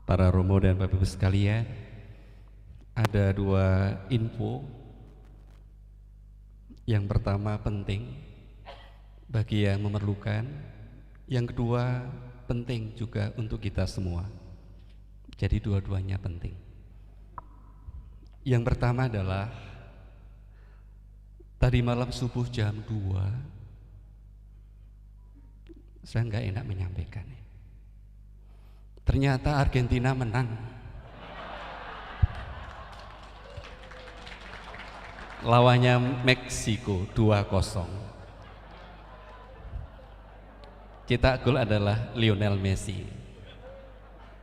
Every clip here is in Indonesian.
para romo dan bapak ibu sekalian, ada dua info. Yang pertama penting bagi yang memerlukan, yang kedua penting juga untuk kita semua. Jadi dua-duanya penting. Yang pertama adalah tadi malam subuh jam 2 saya nggak enak menyampaikan. Ternyata Argentina menang. Lawannya Meksiko 2-0. Cetak gol adalah Lionel Messi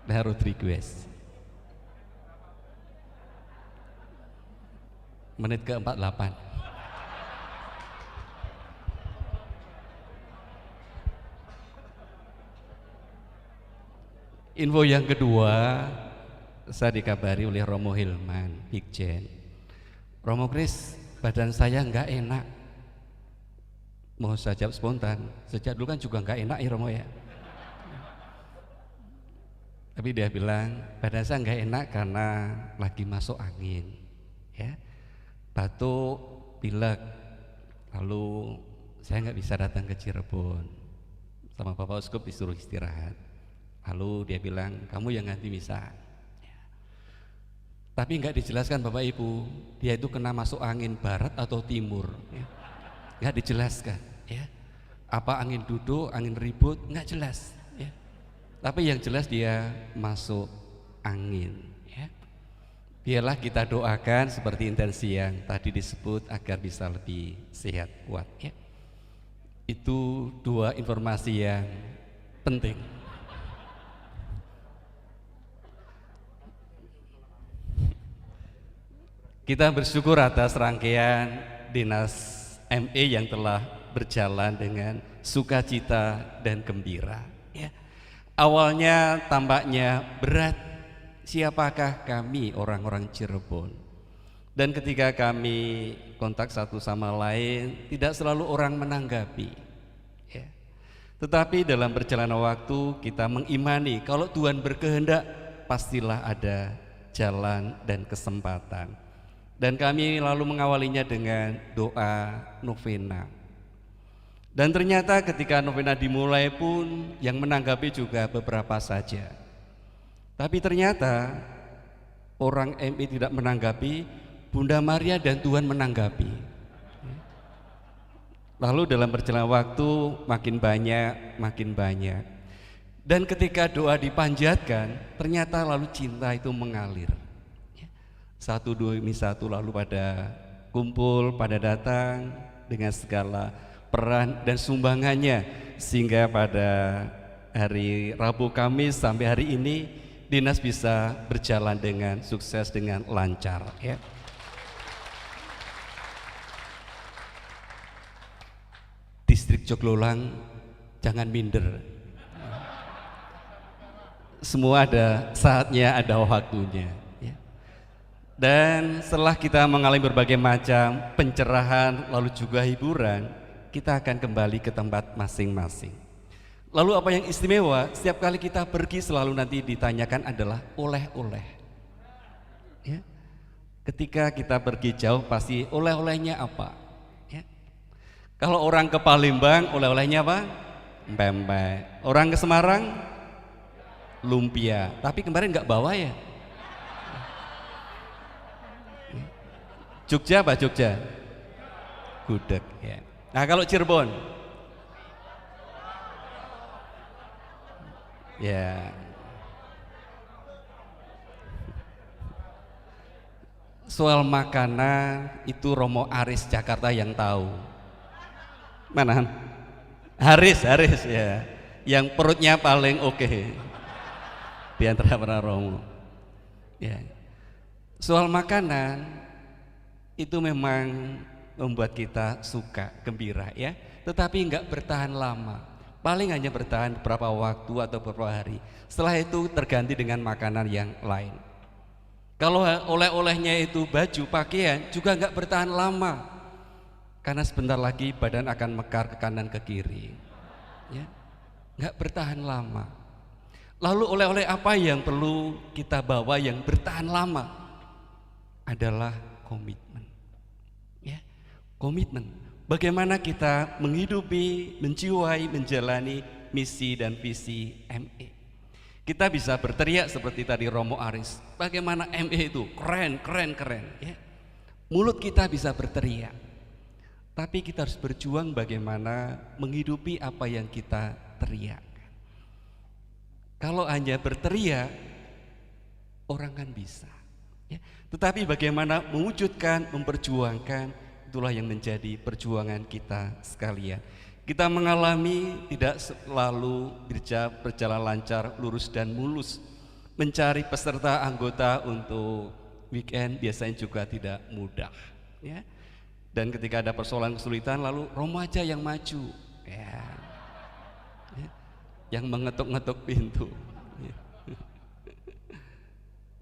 dan Rodriguez. Menit ke-48. Info yang kedua, saya dikabari oleh Romo Hilman, Bikjen. Romo Kris, badan saya nggak enak. Mau saya jawab spontan, sejak dulu kan juga nggak enak ya Romo ya. Tapi dia bilang, badan saya nggak enak karena lagi masuk angin, ya, batuk, pilek. Lalu saya nggak bisa datang ke Cirebon, sama Bapak Uskup disuruh istirahat. Lalu dia bilang, kamu yang ganti misa. Ya. Tapi nggak dijelaskan Bapak Ibu, dia itu kena masuk angin barat atau timur. Ya. Nggak dijelaskan. Ya. Apa angin duduk, angin ribut, nggak jelas. Ya. Tapi yang jelas dia masuk angin. Ya. Biarlah kita doakan seperti intensi yang tadi disebut agar bisa lebih sehat, kuat. Ya. Itu dua informasi yang penting. Kita bersyukur atas rangkaian dinas ME yang telah berjalan dengan sukacita dan gembira. Ya. Awalnya tampaknya berat, siapakah kami orang-orang Cirebon? Dan ketika kami kontak satu sama lain, tidak selalu orang menanggapi. Ya. Tetapi dalam perjalanan waktu kita mengimani kalau Tuhan berkehendak pastilah ada jalan dan kesempatan. Dan kami lalu mengawalinya dengan doa novena. Dan ternyata ketika novena dimulai pun yang menanggapi juga beberapa saja. Tapi ternyata orang MI tidak menanggapi, Bunda Maria dan Tuhan menanggapi. Lalu dalam perjalanan waktu makin banyak. Dan ketika doa dipanjatkan, ternyata lalu cinta itu mengalir. Satu dua lalu pada kumpul, pada datang dengan segala peran dan sumbangannya, sehingga pada hari Rabu Kamis sampai hari ini dinas bisa berjalan dengan sukses, dengan lancar. Ya. Distrik Joglolang jangan minder. Semua ada saatnya, ada waktunya. Dan setelah kita mengalami berbagai macam pencerahan lalu juga hiburan, kita akan kembali ke tempat masing-masing. Lalu apa yang istimewa, setiap kali kita pergi selalu nanti ditanyakan adalah oleh-oleh. Ya. Ketika kita pergi jauh pasti oleh-olehnya apa? Ya. Kalau orang ke Palembang oleh-olehnya apa? Pempek. Orang ke Semarang lumpia. Tapi kemarin nggak bawa ya? Jogja apa Jogja? Gudeg ya. Nah kalau Cirebon? Ya. Soal makanan itu Romo Aris Jakarta yang tahu. Mana? Haris ya. Yang perutnya paling oke di antara para Romo. Ya. Soal makanan itu memang membuat kita suka, gembira ya, tetapi enggak bertahan lama, paling hanya bertahan beberapa waktu atau beberapa hari. Setelah itu terganti dengan makanan yang lain. Kalau oleh-olehnya itu baju, pakaian juga enggak bertahan lama, karena sebentar lagi badan akan mekar ke kanan ke kiri ya, enggak bertahan lama. Lalu oleh-oleh apa yang perlu kita bawa yang bertahan lama? Adalah komitmen. Ya, komitmen. Bagaimana kita menghidupi, menjiwai, menjalani misi dan visi ME. Kita bisa berteriak seperti tadi Romo Aris, bagaimana ME itu keren, keren, keren. Ya. Mulut kita bisa berteriak, tapi kita harus berjuang bagaimana menghidupi apa yang kita teriak. Kalau hanya berteriak, orang kan bisa. Ya. Tetapi bagaimana mewujudkan, memperjuangkan, itulah yang menjadi perjuangan kita sekalian. Kita mengalami tidak selalu berjalan lancar, lurus dan mulus. Mencari peserta anggota untuk weekend biasanya juga tidak mudah. Ya. Dan ketika ada persoalan kesulitan, lalu Romo aja yang maju. Ya. Yang mengetuk-ngetuk pintu.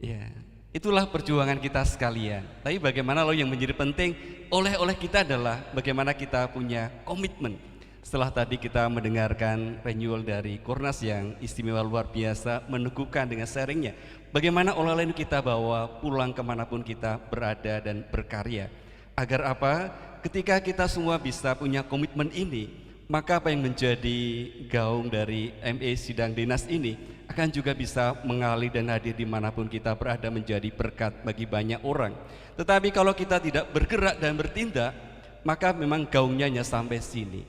Ya, itulah perjuangan kita sekalian. Tapi bagaimana lalu yang menjadi penting oleh kita adalah bagaimana kita punya komitmen. Setelah tadi kita mendengarkan renewal dari Kornas yang istimewa luar biasa, meneguhkan dengan sharingnya, bagaimana oleh-oleh kita bawa pulang kemanapun kita berada dan berkarya. Agar apa? Ketika kita semua bisa punya komitmen ini, maka apa yang menjadi gaung dari ME Sidang Dinas ini akan juga bisa mengalir dan hadir dimanapun kita berada, menjadi berkat bagi banyak orang. Tetapi kalau kita tidak bergerak dan bertindak, maka memang gaungnya hanya sampai sini.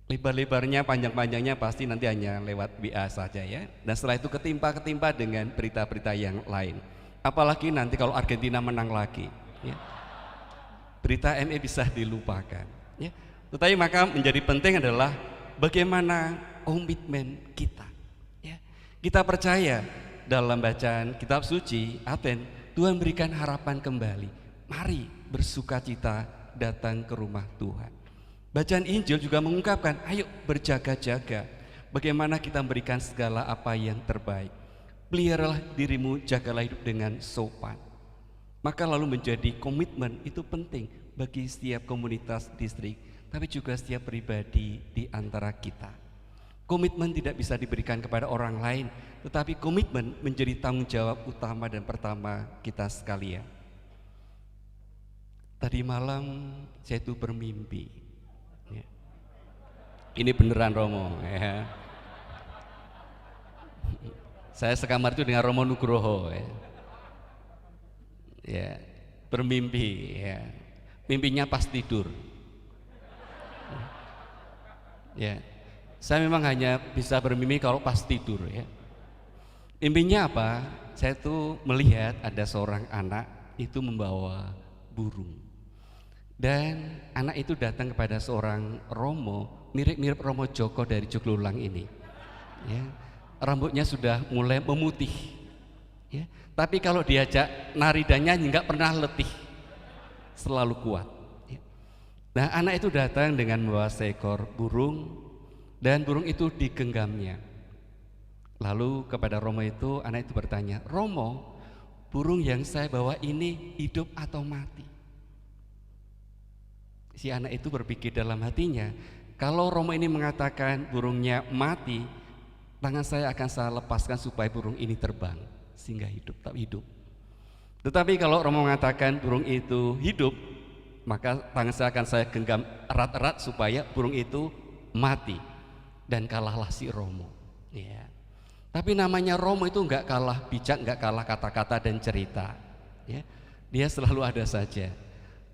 Lebar-lebarnya, panjang-panjangnya pasti nanti hanya lewat WA saja ya. Dan setelah itu ketimpa-ketimpa dengan berita-berita yang lain. Apalagi nanti kalau Argentina menang lagi ya. Berita ME bisa dilupakan ya. Tetapi maka menjadi penting adalah bagaimana komitmen kita. Ya. Kita percaya dalam bacaan kitab suci Advent, Tuhan berikan harapan kembali. Mari bersukacita datang ke rumah Tuhan. Bacaan Injil juga mengungkapkan, ayo berjaga-jaga. Bagaimana kita memberikan segala apa yang terbaik. Peliharalah dirimu, jagalah hidup dengan sopan. Maka lalu menjadi komitmen itu penting bagi setiap komunitas distrik, tapi juga setiap pribadi di antara kita. Komitmen tidak bisa diberikan kepada orang lain, tetapi komitmen menjadi tanggung jawab utama dan pertama kita sekalian. Tadi malam saya itu bermimpi. Ya. Ini beneran Romo. Ya. Saya sekamar itu dengan Romo Nugroho. Ya, ya. Bermimpi. Ya. Mimpinya pas tidur. Ya, saya memang hanya bisa bermimpi kalau pas tidur ya. Mimpinya apa? Saya tuh melihat ada seorang anak itu membawa burung. Dan anak itu datang kepada seorang Romo, mirip-mirip Romo Joko dari Joglulang ini. Ya, rambutnya sudah mulai memutih. Ya, tapi kalau diajak nari dan nyanyi nggak pernah letih, selalu kuat. Nah, anak itu datang dengan membawa seekor burung dan burung itu digenggamnya. Lalu kepada Romo itu, anak itu bertanya, Romo, burung yang saya bawa ini hidup atau mati? Si anak itu berpikir dalam hatinya, kalau Romo ini mengatakan burungnya mati, tangan saya akan saya lepaskan supaya burung ini terbang sehingga hidup, tak hidup. Tetapi kalau Romo mengatakan burung itu hidup, maka tangan saya akan saya genggam erat-erat supaya burung itu mati. Dan kalahlah si Romo ya. Tapi namanya Romo itu enggak kalah bijak, enggak kalah kata-kata dan cerita ya. Dia selalu ada saja.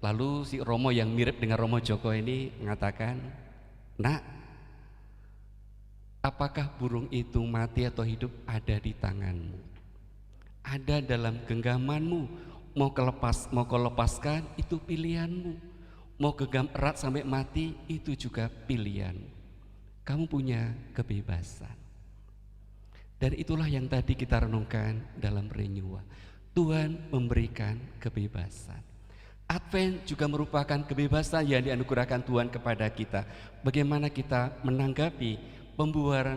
Lalu si Romo yang mirip dengan Romo Joko ini mengatakan, nak, apakah burung itu mati atau hidup ada di tanganmu, ada dalam genggamanmu. Mau kau lepaskan itu pilihanmu. Mau genggam erat sampai mati itu juga pilihan. Kamu punya kebebasan. Dan itulah yang tadi kita renungkan dalam renewal. Tuhan memberikan kebebasan. Advent juga merupakan kebebasan yang dianugerahkan Tuhan kepada kita. Bagaimana kita menanggapi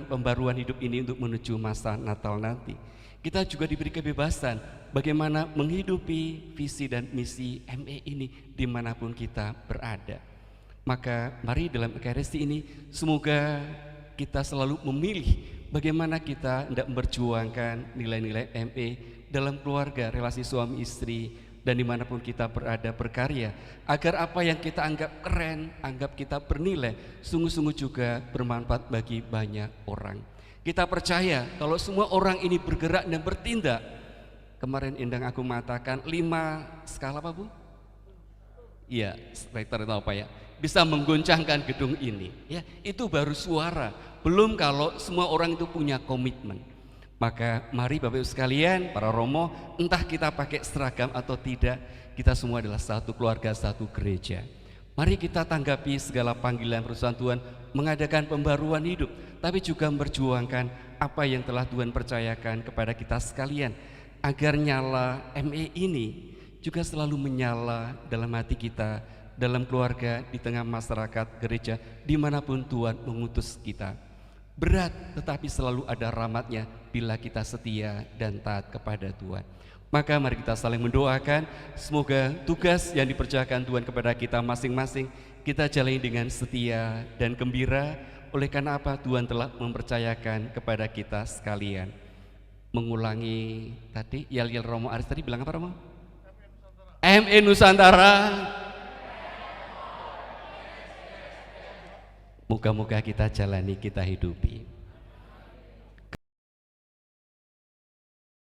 pembaruan hidup ini untuk menuju masa Natal nanti. Kita juga diberi kebebasan bagaimana menghidupi visi dan misi ME ini dimanapun kita berada. Maka mari dalam Ekaristi ini semoga kita selalu memilih bagaimana kita hendak memperjuangkan nilai-nilai ME dalam keluarga, relasi suami istri, dan dimanapun kita berada berkarya, agar apa yang kita anggap keren, anggap kita bernilai, sungguh-sungguh juga bermanfaat bagi banyak orang. Kita percaya kalau semua orang ini bergerak dan bertindak, kemarin Endang aku mengatakan 5 skala apa Bu? Iya, rektor itu apa ya? Bisa menggoncangkan gedung ini. Ya, itu baru suara. Belum kalau semua orang itu punya komitmen. Maka mari Bapak Ibu sekalian, para romo, entah kita pakai seragam atau tidak, kita semua adalah satu keluarga, satu gereja. Mari kita tanggapi segala panggilan perusahaan Tuhan, mengadakan pembaruan hidup, tapi juga memperjuangkan apa yang telah Tuhan percayakan kepada kita sekalian, agar nyala ME ini juga selalu menyala dalam hati kita, dalam keluarga, di tengah masyarakat, gereja, dimanapun Tuhan mengutus kita. Berat tetapi selalu ada rahmatnya bila kita setia dan taat kepada Tuhan. Maka mari kita saling mendoakan, semoga tugas yang dipercayakan Tuhan kepada kita masing-masing kita jalani dengan setia dan gembira. Oleh karena apa? Tuhan telah mempercayakan kepada kita sekalian. Mengulangi tadi, Yal Romo Aris tadi bilang apa Romo? ME Nusantara. Moga-moga kita jalani, kita hidupi.